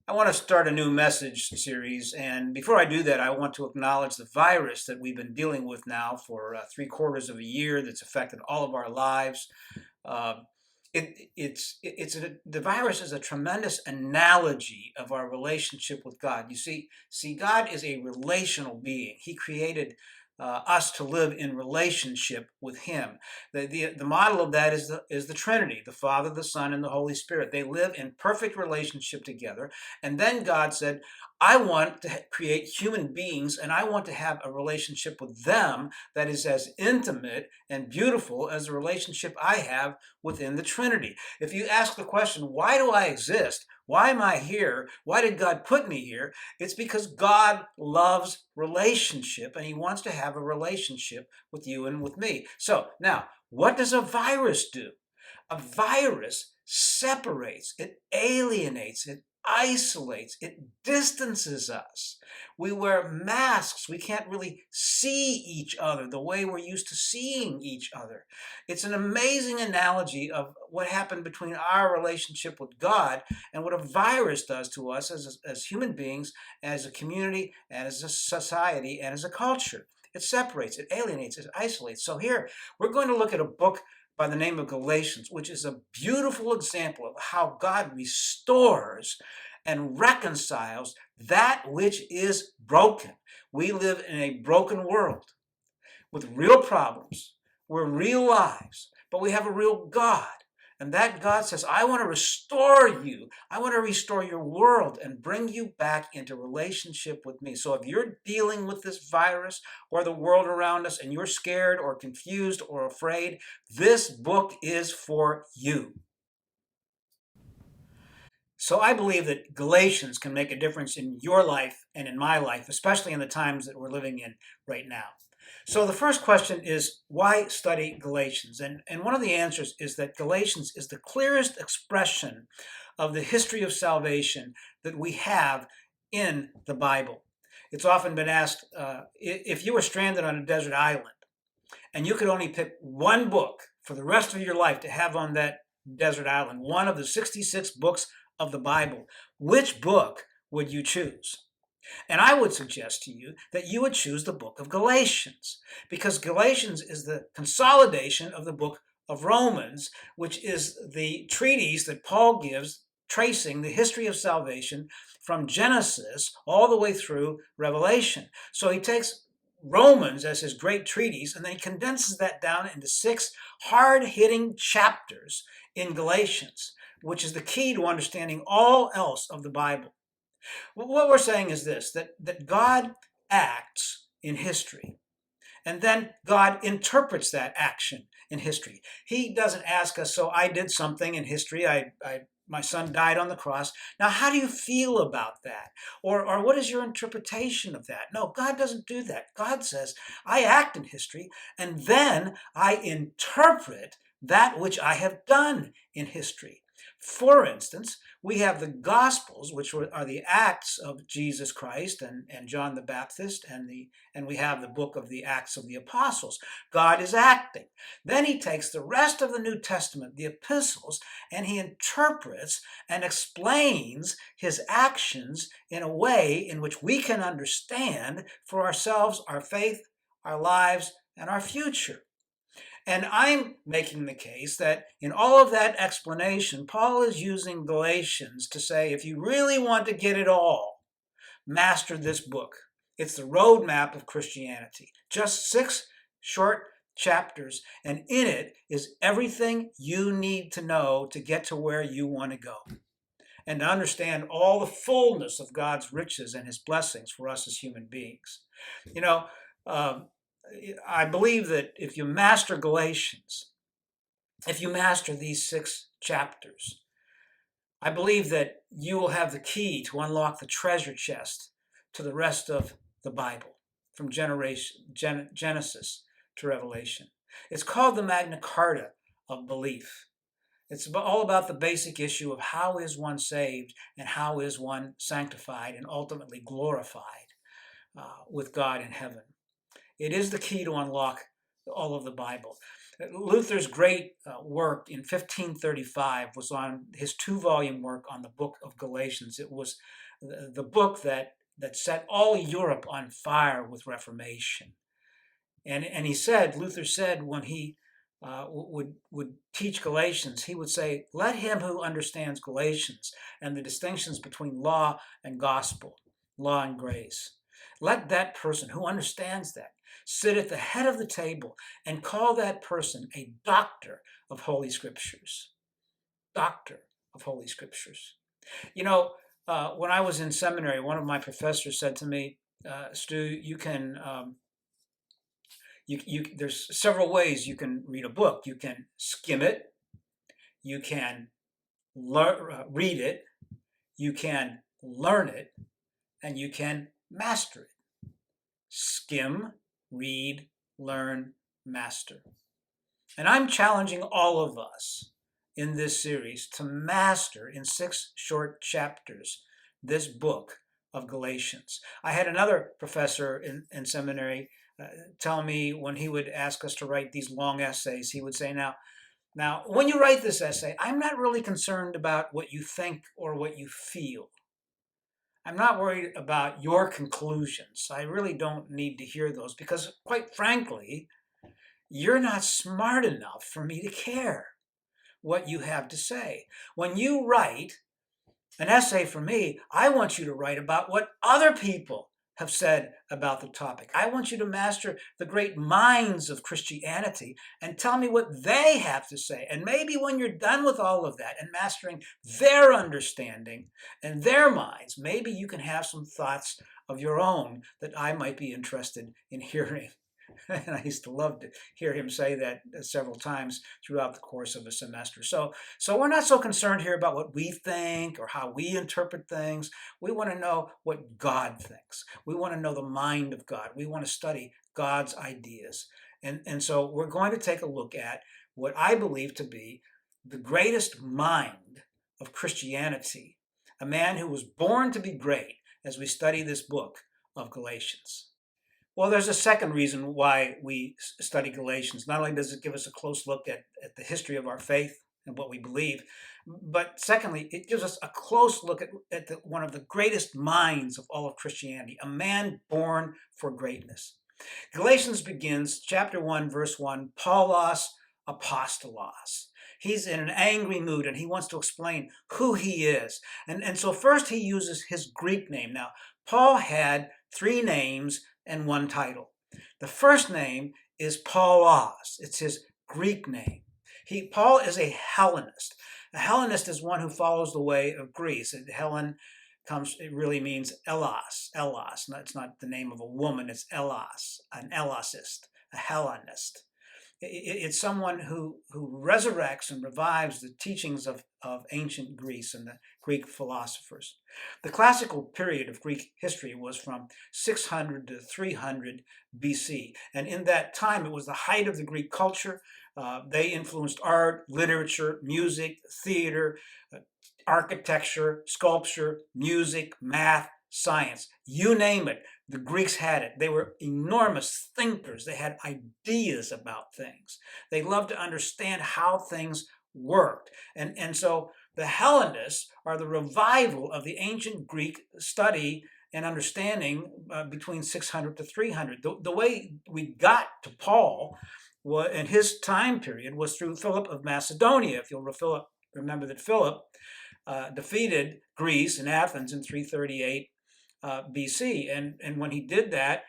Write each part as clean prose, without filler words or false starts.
I want to start a new message series, and before I do that, I want to acknowledge the virus that we've been dealing with now for 3/4 of a year that's affected all of our lives. Uh, the virus is a tremendous analogy of our relationship with God. You see, God is a relational being. He created us to live in relationship with Him. The model of that is the Trinity, the Father, the Son, and the Holy Spirit. They live in perfect relationship together. And then God said, I want to create human beings, and I want to have a relationship with them that is as intimate and beautiful as the relationship I have within the Trinity. If you ask the question, why do I exist? Why am I here? Why did God put me here? It's because God loves relationship and He wants to have a relationship with you and with me. So now, what does a virus do? A virus separates, it alienates, it isolates, it distances us. We wear masks. We can't really see each other the way we're used to seeing each other. It's an amazing analogy of what happened between our relationship with God and what a virus does to us as human beings, as a community, and as a society, and as a culture. It separates, it alienates, it isolates. So here, we're going to look at a book by the name of Galatians, which is a beautiful example of how God restores and reconciles that which is broken. We live in a broken world with real problems. We're real lives, but we have a real God. And that God says, I want to restore you. I want to restore your world and bring you back into relationship with me. So if you're dealing with this virus or the world around us and you're scared or confused or afraid, this book is for you. So I believe that Galatians can make a difference in your life and in my life, especially in the times that we're living in right now. So the first question is, why study Galatians? And one of the answers is that Galatians is the clearest expression of the history of salvation that we have in the Bible. It's often been asked, if you were stranded on a desert island and you could only pick one book for the rest of your life to have on that desert island, one of the 66 books of the Bible, which book would you choose? And I would suggest to you that you would choose the book of Galatians, because Galatians is the consolidation of the book of Romans, which is the treatise that Paul gives tracing the history of salvation from Genesis all the way through Revelation. So he takes Romans as his great treatise, and then he condenses that down into 6 hard-hitting chapters in Galatians, which is the key to understanding all else of the Bible. What we're saying is this, that God acts in history, and then God interprets that action in history. He doesn't ask us, so I did something in history, my son died on the cross. Now, how do you feel about that? Or what is your interpretation of that? No, God doesn't do that. God says, I act in history, and then I interpret that which I have done in history. For instance, we have the Gospels, which are the Acts of Jesus Christ and John the Baptist, and we have the book of the Acts of the Apostles. God is acting. Then he takes the rest of the New Testament, the epistles, and he interprets and explains his actions in a way in which we can understand for ourselves, our faith, our lives, and our future. And I'm making the case that in all of that explanation, Paul is using Galatians to say, if you really want to get it all, master this book. It's the roadmap of Christianity. Just 6 short chapters, and in it is everything you need to know to get to where you want to go and to understand all the fullness of God's riches and his blessings for us as human beings. You know, I believe that if you master Galatians, if you master these 6 chapters, I believe that you will have the key to unlock the treasure chest to the rest of the Bible, from Genesis to Revelation. It's called the Magna Carta of belief. It's all about the basic issue of how is one saved and how is one sanctified and ultimately glorified with God in heaven. It is the key to unlock all of the Bible. Luther's great work in 1535 was on his 2-volume work on the book of Galatians. It was the book that set all Europe on fire with Reformation. And Luther said when he would teach Galatians, he would say, let him who understands Galatians and the distinctions between law and gospel, law and grace, let that person who understands that sit at the head of the table and call that person a doctor of Holy Scriptures. Doctor of Holy Scriptures. You know, when I was in seminary, one of my professors said to me, Stu, you can... there's several ways you can read a book. You can skim it, you can read it, you can learn it, and you can master it. Skim, read, learn, master. And I'm challenging all of us in this series to master in 6 short chapters this book of Galatians. I had another professor in seminary tell me when he would ask us to write these long essays, he would say, now, when you write this essay, I'm not really concerned about what you think or what you feel. I'm not worried about your conclusions. I really don't need to hear those because, quite frankly, you're not smart enough for me to care what you have to say. When you write an essay for me, I want you to write about what other people have said about the topic. I want you to master the great minds of Christianity and tell me what they have to say. And maybe when you're done with all of that and mastering their understanding and their minds, maybe you can have some thoughts of your own that I might be interested in hearing. And I used to love to hear him say that several times throughout the course of a semester. So we're not so concerned here about what we think or how we interpret things. We want to know what God thinks. We want to know the mind of God. We want to study God's ideas. And so we're going to take a look at what I believe to be the greatest mind of Christianity, a man who was born to be great, as we study this book of Galatians. Well, there's a second reason why we study Galatians. Not only does it give us a close look at the history of our faith and what we believe, but secondly, it gives us a close look at one of the greatest minds of all of Christianity, a man born for greatness. Galatians begins, chapter 1, verse 1, Paulos Apostolos. He's in an angry mood and he wants to explain who he is. And so first he uses his Greek name. Now, Paul had 3 names and 1 title. The first name is Paulos. It's his Greek name. Paul is a Hellenist. A Hellenist is one who follows the way of Greece. Hellen it really means Elos. Elos. It's not the name of a woman, it's Elos, an Elosist, a Hellenist. It's someone who resurrects and revives the teachings of ancient Greece and the Greek philosophers. The classical period of Greek history was from 600 to 300 BC. And in that time, it was the height of the Greek culture. They influenced art, literature, music, theater, architecture, sculpture, music, math, science. You name it. The Greeks had it. They were enormous thinkers. They had ideas about things. They loved to understand how things worked. And so the Hellenists are the revival of the ancient Greek study and understanding between 600 to 300. The way we got to Paul in his time period was through Philip of Macedonia. If you'll remember that Philip defeated Greece in Athens in 338 BC. And when he did that,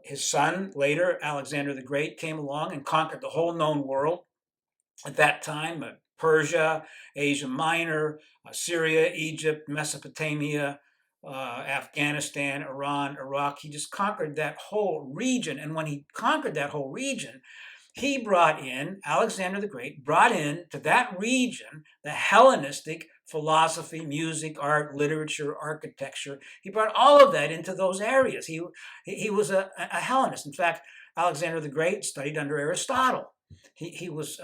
his son later, Alexander the Great, came along and conquered the whole known world. At that time, Persia, Asia Minor, Syria, Egypt, Mesopotamia, Afghanistan, Iran, Iraq. He just conquered that whole region. And when he conquered that whole region, Alexander the Great brought in to that region the Hellenistic philosophy, music, art, literature, architecture. He brought all of that into those areas. He was a Hellenist. In fact, Alexander the Great studied under Aristotle. He was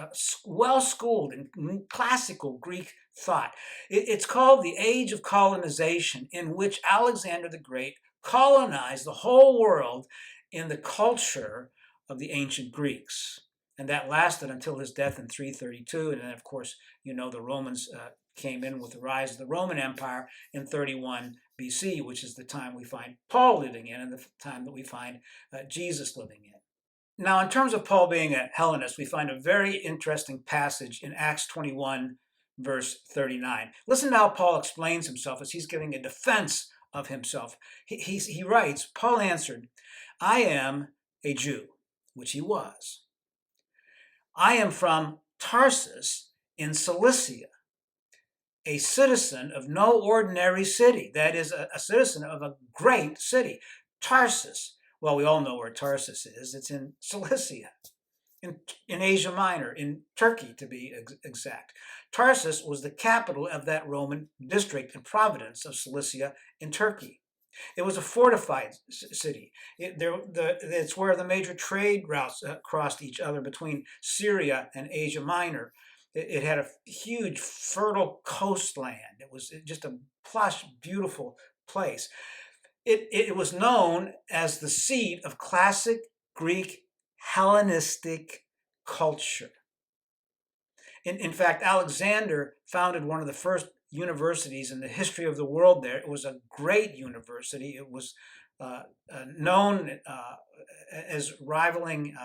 well-schooled in classical Greek thought. It's called the Age of Colonization, in which Alexander the Great colonized the whole world in the culture of the ancient Greeks. And that lasted until his death in 332. And then, of course, the Romans came in with the rise of the Roman Empire in 31 BC, which is the time we find Paul living in and the time that we find Jesus living in. Now, in terms of Paul being a Hellenist, we find a very interesting passage in Acts 21, verse 39. Listen to how Paul explains himself as he's giving a defense of himself. He writes, Paul answered, I am a Jew, which he was. I am from Tarsus in Cilicia, a citizen of no ordinary city. That is, a citizen of a great city. Tarsus. Well, we all know where Tarsus is. It's in Cilicia, in Asia Minor, in Turkey to be exact. Tarsus was the capital of that Roman district and province of Cilicia in Turkey. It was a fortified city. It's where the major trade routes crossed each other between Syria and Asia Minor. It had a huge, fertile coastland. It was just a plush, beautiful place. It was known as the seat of classic Greek Hellenistic culture. In fact, Alexander founded one of the first universities in the history of the world there. It was a great university. It was known as rivaling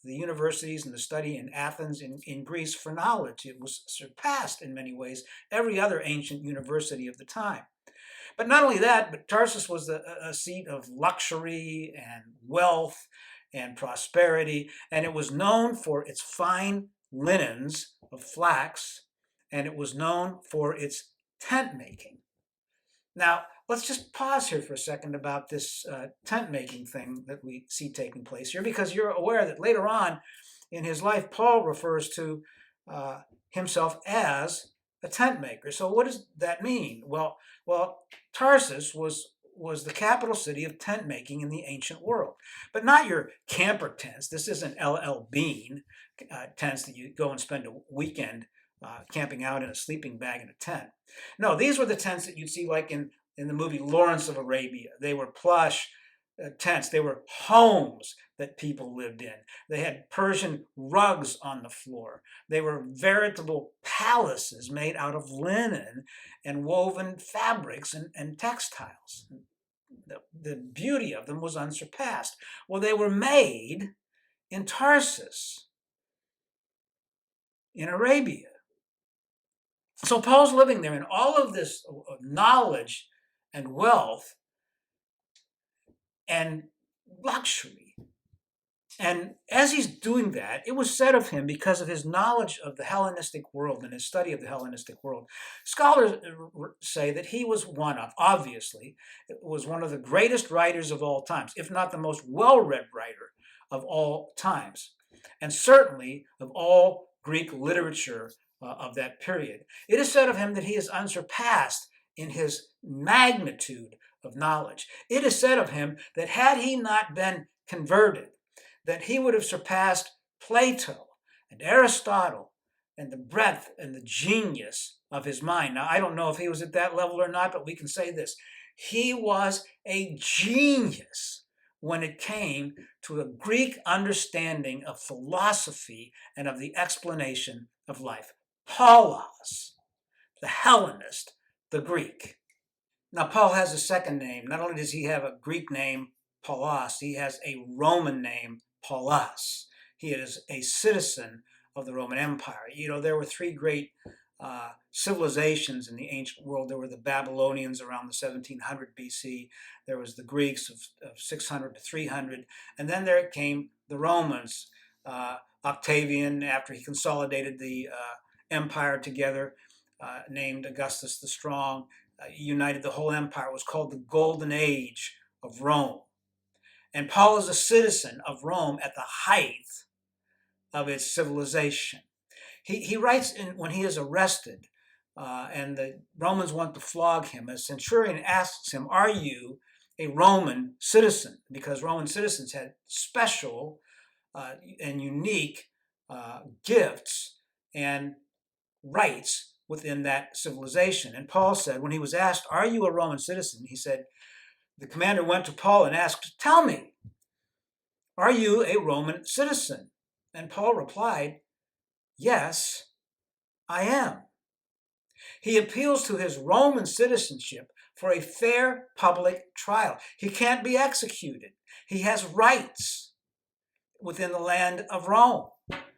the universities and the study in Athens in Greece for knowledge. It was surpassed in many ways every other ancient university of the time. But not only that, but Tarsus was a seat of luxury and wealth and prosperity, and it was known for its fine linens of flax, and it was known for its tent making. Now, let's just pause here for a second about this tent making thing that we see taking place here, because you're aware that later on in his life, Paul refers to himself as a tent maker. So what does that mean? Well, Tarsus was the capital city of tent making in the ancient world, but not your camper tents. This isn't LL Bean tents that you go and spend a weekend camping out in a sleeping bag in a tent. No, these were the tents that you'd see like in the movie Lawrence of Arabia. They were plush tents. They were homes that people lived in. They had Persian rugs on the floor. They were veritable palaces made out of linen and woven fabrics and textiles. The beauty of them was unsurpassed. Well, they were made in Tarsus, in Arabia. So Paul's living there, and all of this knowledge and wealth and luxury. And as he's doing that, it was said of him, because of his knowledge of the Hellenistic world and his study of the Hellenistic world, scholars say that he was obviously, was one of the greatest writers of all times, if not the most well-read writer of all times, and certainly of all Greek literature of that period. It is said of him that he is unsurpassed in his magnitude of knowledge. It is said of him that had he not been converted, that he would have surpassed Plato and Aristotle and the breadth and the genius of his mind. Now, I don't know if he was at that level or not, but we can say this. He was a genius when it came to a Greek understanding of philosophy and of the explanation of life. Paulos, the Hellenist, the Greek. Now, Paul has a second name. Not only does he have a Greek name, Paulos, he has a Roman name, Paulus. He is a citizen of the Roman Empire. There were three great civilizations in the ancient world. There were the Babylonians around the 1700 BC. There was the Greeks of 600 to 300. And then there came the Romans. Octavian, after he consolidated the empire together, named Augustus the Strong, united the whole empire. It was called the Golden Age of Rome. And Paul is a citizen of Rome at the height of its civilization. He writes when he is arrested, and the Romans want to flog him. A centurion asks him, "Are you a Roman citizen?" Because Roman citizens had special and unique gifts and rights within that civilization. And Paul said, when he was asked, "Are you a Roman citizen?" he said, the commander went to Paul and asked, "Tell me." "Are you a Roman citizen?" And Paul replied, "Yes, I am." He appeals to his Roman citizenship for a fair public trial. He can't be executed. He has rights within the land of Rome.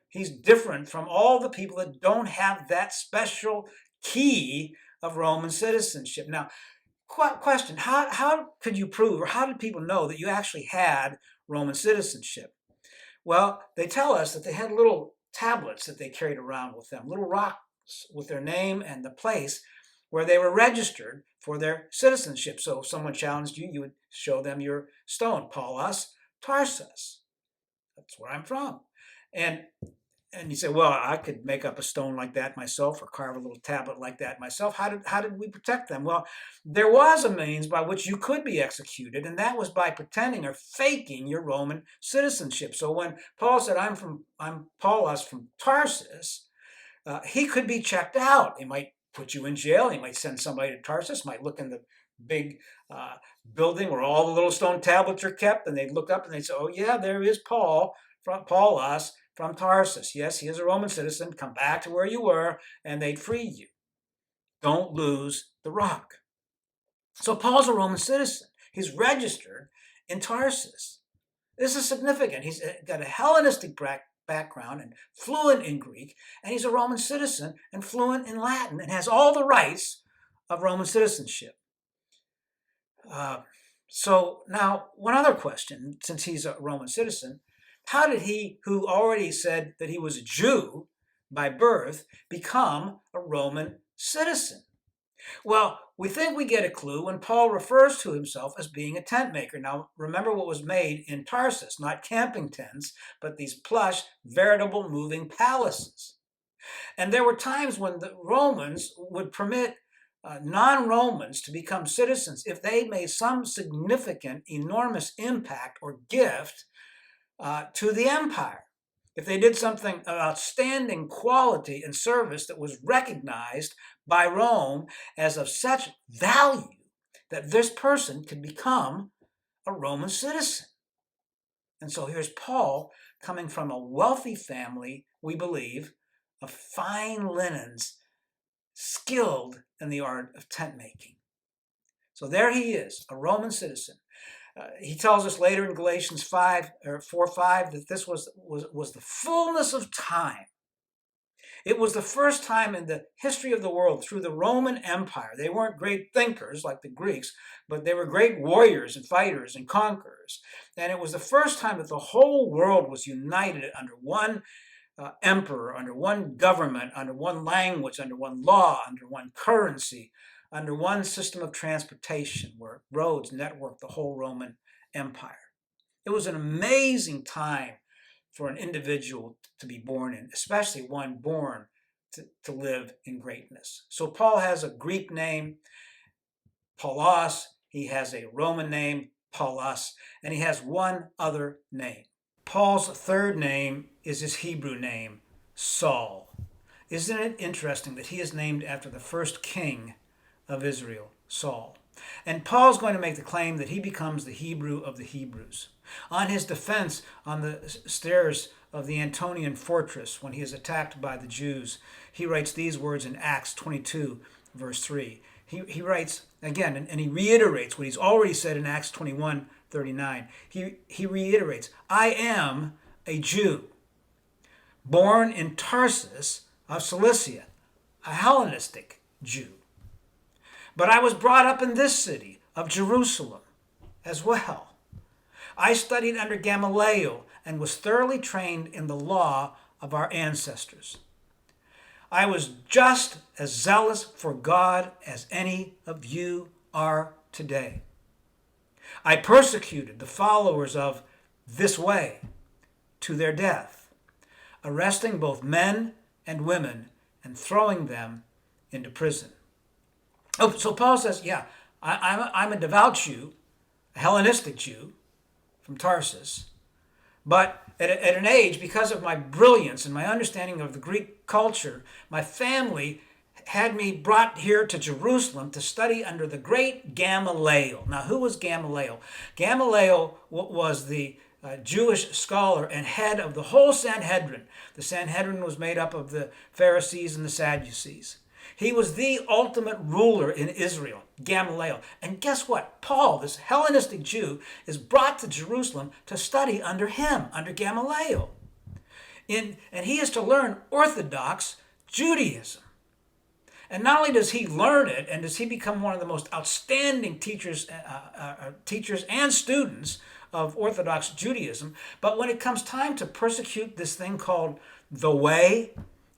He's different from all the people that don't have that special key of Roman citizenship. Now, question, how could you prove, or how did people know that you actually had Roman citizenship? Well, they tell us that they had little tablets that they carried around with them, little rocks with their name and the place where they were registered for their citizenship. So if someone challenged you, you would show them your stone, Paulos Tarsus. That's where I'm from. And you say, well, I could make up a stone like that myself or carve a little tablet like that myself. How did we protect them? Well, there was a means by which you could be executed, and that was by pretending or faking your Roman citizenship. So when Paul said, I'm Paulos from Tarsus, he could be checked out. He might put you in jail. He might send somebody to Tarsus, might look in the big building where all the little stone tablets are kept, and they'd look up and they'd say, oh yeah, there is Paul from Paulos from Tarsus. Yes, he is a Roman citizen. Come back to where you were, and they'd free you. Don't lose the rock. So Paul's a Roman citizen. He's registered in Tarsus. This is significant. He's got a Hellenistic background and fluent in Greek, and he's a Roman citizen and fluent in Latin and has all the rights of Roman citizenship. So now, one other question, since he's a Roman citizen, how did he, who already said that he was a Jew by birth, become a Roman citizen? Well, we think we get a clue when Paul refers to himself as being a tent maker. Now, remember what was made in Tarsus, not camping tents, but these plush, veritable moving palaces. And there were times when the Romans would permit non-Romans to become citizens if they made some significant, enormous impact or gift to the empire. If they did something of outstanding quality and service that was recognized by Rome as of such value that this person could become a Roman citizen. And so here's Paul coming from a wealthy family, we believe, of fine linens, skilled in the art of tent making. So there he is, a Roman citizen. He tells us later in Galatians 4:5 that this was the fullness of time. It was the first time in the history of the world through the Roman Empire. They weren't great thinkers like the Greeks, but they were great warriors and fighters and conquerors. And it was the first time that the whole world was united under one emperor, under one government, under one language, under one law, under one currency, under one system of transportation where roads networked the whole Roman Empire. It was an amazing time for an individual to be born in, especially one born to live in greatness. So Paul has a Greek name, Paulos. He has a Roman name, Paulos, and he has one other name. Paul's third name is his Hebrew name, Saul. Isn't it interesting that he is named after the first king of Israel, Saul? And Paul's going to make the claim that he becomes the Hebrew of the Hebrews. On his defense on the stairs of the Antonian fortress when he is attacked by the Jews, he writes these words in Acts 22, verse 3. He writes again, and he reiterates what he's already said in Acts 21:39. He reiterates, I am a Jew, born in Tarsus of Cilicia, a Hellenistic Jew. But I was brought up in this city of Jerusalem as well. I studied under Gamaliel and was thoroughly trained in the law of our ancestors. I was just as zealous for God as any of you are today. I persecuted the followers of this way to their death, arresting both men and women and throwing them into prison. Oh, so Paul says, yeah, I'm a devout Jew, a Hellenistic Jew from Tarsus, but at an age, because of my brilliance and my understanding of the Greek culture, my family had me brought here to Jerusalem to study under the great Gamaliel. Now, who was Gamaliel? Gamaliel was the Jewish scholar and head of the whole Sanhedrin. The Sanhedrin was made up of the Pharisees and the Sadducees. He was the ultimate ruler in Israel, Gamaliel. And guess what? Paul, this Hellenistic Jew, is brought to Jerusalem to study under him, under Gamaliel. And he is to learn Orthodox Judaism. And not only does he learn it, and does he become one of the most outstanding teachers and students of Orthodox Judaism, but when it comes time to persecute this thing called the Way,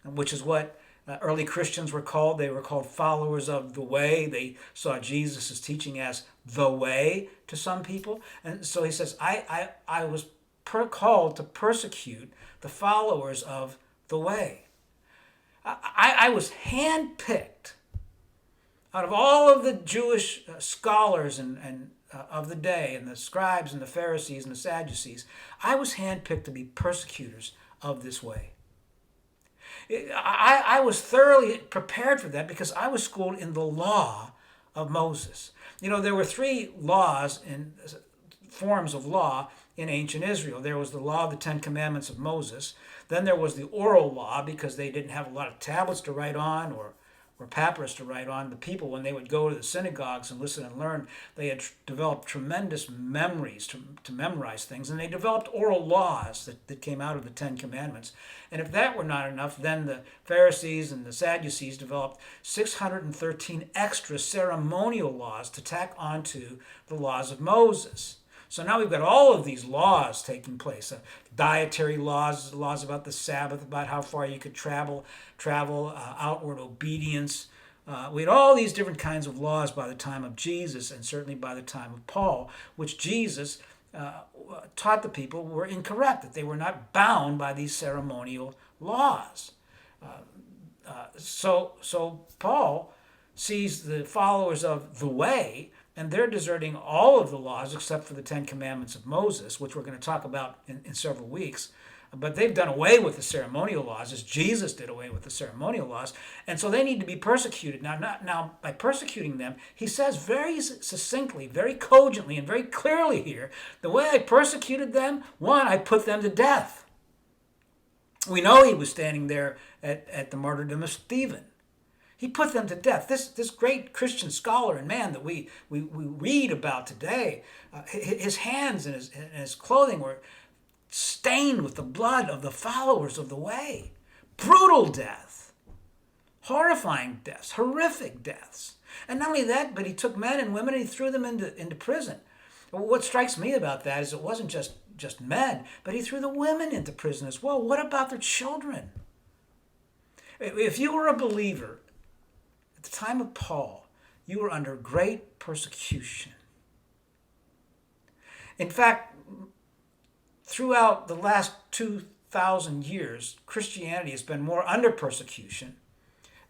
which is what early Christians were called. They were called followers of the Way. They saw Jesus' teaching as the Way to some people. And so he says, I was called to persecute the followers of the Way. I was handpicked out of all of the Jewish scholars and of the day, and the scribes and the Pharisees and the Sadducees. I was handpicked to be persecutors of this Way. I was thoroughly prepared for that because I was schooled in the law of Moses. You know, there were three laws and forms of law in ancient Israel. There was the law of the Ten Commandments of Moses. Then there was the oral law, because they didn't have a lot of tablets to write on or papyrus to write on. The people, when they would go to the synagogues and listen and learn, they had developed tremendous memories to memorize things, and they developed oral laws that came out of the Ten Commandments. And if that were not enough, then the Pharisees and the Sadducees developed 613 extra ceremonial laws to tack onto the laws of Moses. So now we've got all of these laws taking place. Dietary laws, laws about the Sabbath, about how far you could travel, outward obedience. We had all these different kinds of laws by the time of Jesus, and certainly by the time of Paul, which Jesus taught the people were incorrect, that they were not bound by these ceremonial laws. So Paul sees the followers of the Way, and they're deserting all of the laws except for the Ten Commandments of Moses, which we're going to talk about in several weeks. But they've done away with the ceremonial laws, as Jesus did away with the ceremonial laws. And so they need to be persecuted. Now, by persecuting them, he says very succinctly, very cogently, and very clearly here, the way I persecuted them, one, I put them to death. We know he was standing there at the martyrdom of Stephen. He put them to death. This great Christian scholar and man that we read about today, his hands and his clothing were stained with the blood of the followers of the Way. Brutal death. Horrifying deaths. Horrific deaths. And not only that, but he took men and women and he threw them into prison. What strikes me about that is it wasn't just men, but he threw the women into prison as well. What about their children? If you were a believer at the time of Paul, you were under great persecution. In fact, throughout the last 2,000 years, Christianity has been more under persecution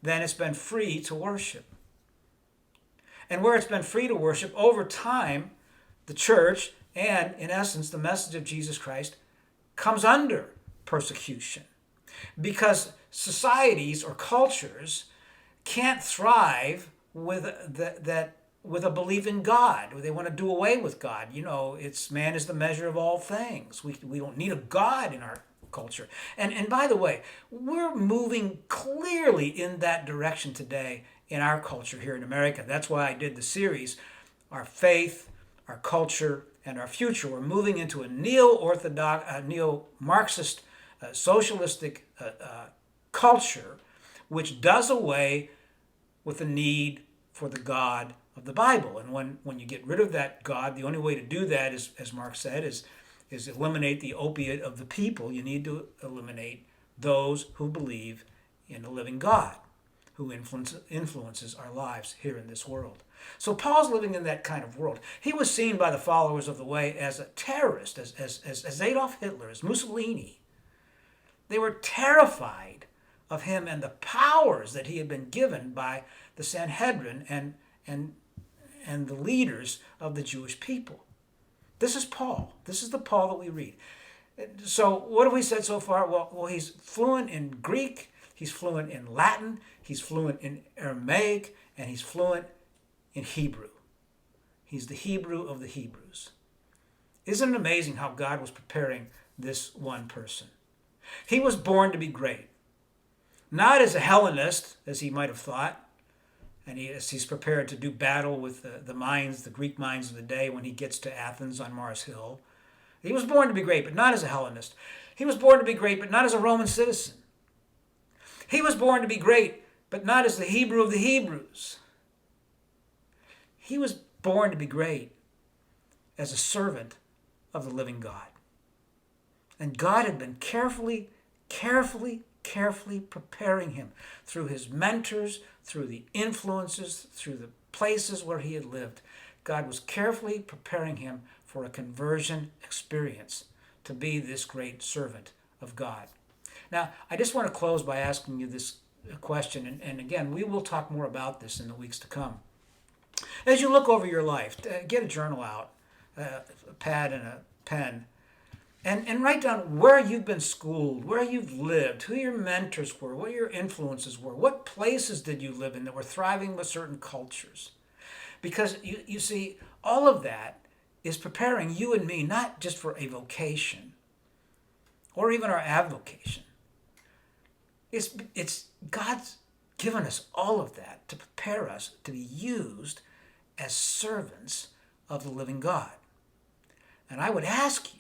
than it's been free to worship. And where it's been free to worship, over time, the church and, in essence, the message of Jesus Christ comes under persecution. Because societies or cultures can't thrive with a belief in God. They want to do away with God. You know, man is the measure of all things. We don't need a God in our culture. And by the way, we're moving clearly in that direction today in our culture here in America. That's why I did the series, Our Faith, Our Culture, and Our Future. We're moving into a neo-orthodox, neo-Marxist, socialistic culture, which does away with the need for the God of the Bible. And when you get rid of that God, the only way to do that is, as Marx said, is eliminate the opiate of the people. You need to eliminate those who believe in a living God, who influences our lives here in this world. So Paul's living in that kind of world. He was seen by the followers of the Way as a terrorist, as Adolf Hitler, as Mussolini. They were terrified of him and the powers that he had been given by the Sanhedrin and the leaders of the Jewish people. This is Paul. This is the Paul that we read. So what have we said so far? Well, he's fluent in Greek, he's fluent in Latin, he's fluent in Aramaic, and he's fluent in Hebrew. He's the Hebrew of the Hebrews. Isn't it amazing how God was preparing this one person? He was born to be great, not as a Hellenist, as he might have thought, and as he's prepared to do battle with the Greek minds of the day when he gets to Athens on Mars Hill. He was born to be great, but not as a Hellenist. He was born to be great, but not as a Roman citizen. He was born to be great, but not as the Hebrew of the Hebrews. He was born to be great as a servant of the living God. And God had been carefully preparing him through his mentors, through the influences, through the places where he had lived. God was carefully preparing him for a conversion experience to be this great servant of God. Now, I just want to close by asking you this question, and again, we will talk more about this in the weeks to come. As you look over your life, get a journal out, a pad and a pen, and write down where you've been schooled, where you've lived, who your mentors were, what your influences were, what places did you live in that were thriving with certain cultures. Because you see, all of that is preparing you and me not just for a vocation or even our avocation. It's God's given us all of that to prepare us to be used as servants of the living God. And I would ask you,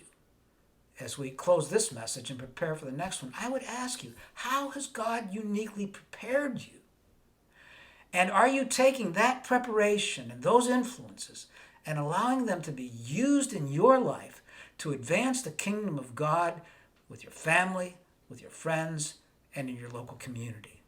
as we close this message and prepare for the next one, I would ask you, how has God uniquely prepared you? And are you taking that preparation and those influences and allowing them to be used in your life to advance the kingdom of God with your family, with your friends, and in your local community?